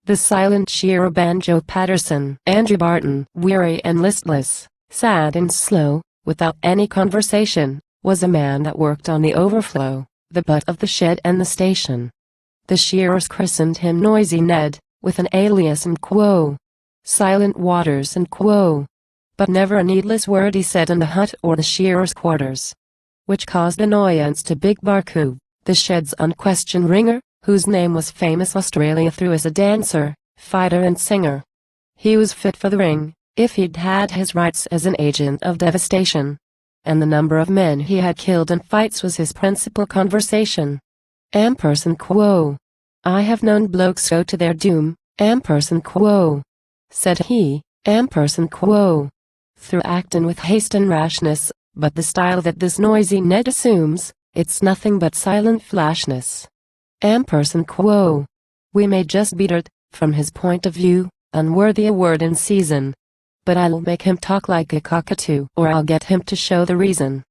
The silent Shearer, Banjo, Paterson, Andrew, Barton, weary and listless, sad and slow, without any conversation, was a man that worked on the overflow, the butt of the shed and the station. The Shearers christened him Noisy Ned, with an alias and quo, Silent Waters and quo. But never a needless word he said in the hut or the shearers' quarters, which caused annoyance to Big Barcoo, the shed's unquestioned ringer, whose name was famous Australia through as a dancer, fighter and singer. He was fit for the ring, if he'd had his rights as an agent of devastation. And the number of men he had killed in fights was his principal conversation. Ampersand quo. I have known blokes go to their doom, ampersand quo, said he, ampersand quo, through actin' with haste and rashness, but the style that this Noisy Ned assumes, it's nothing but silent flashness. Ampersand quo. We may just beat it, from his point of view, unworthy a word in season. But I'll make him talk like a cockatoo, or I'll get him to show the reason.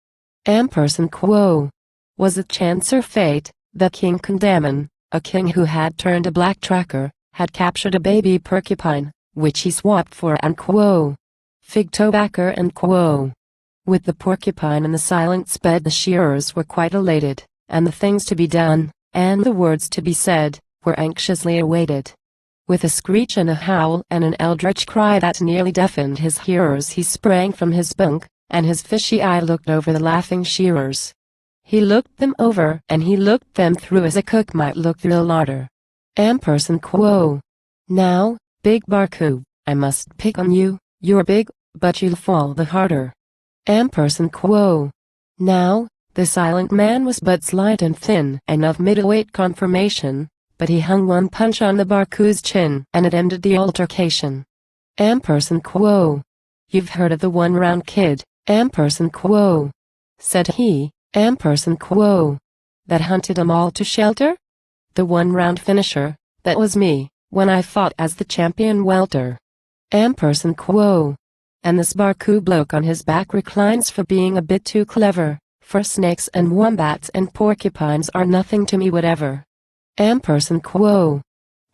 Ampersand quo. Was it chance or fate, that King Condamin, a king who had turned a black tracker, had captured a baby porcupine, which he swapped for an quo, fig tobacco and quo. With the porcupine and the silent sped, the shearers were quite elated, and the things to be done, and the words to be said, were anxiously awaited. With a screech and a howl and an eldritch cry that nearly deafened his hearers, he sprang from his bunk, and his fishy eye looked over the laughing shearers. He looked them over, and he looked them through as a cook might look through a larder. Ampersand quo. Now, Big Barcoo, I must pick on you, you're big, but you'll fall the harder. Ampersand quo. Now, the silent man was but slight and thin and of middleweight conformation, but he hung one punch on the Barcoo's chin, and it ended the altercation. Ampersand quo. You've heard of the one-round kid, ampersand quo, said he, ampersand quo, that hunted 'em all to shelter? The one-round finisher, that was me, when I fought as the champion welter. Ampersand quo. And this Barcoo bloke on his back reclines for being a bit too clever, for snakes and wombats and porcupines are nothing to me whatever. Ampersand quo.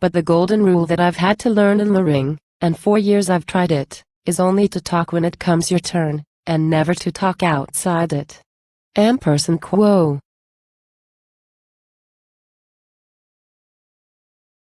But the golden rule that I've had to learn in the ring, and for years I've tried it, is only to talk when it comes your turn, and never to talk outside it. Ampersand quo.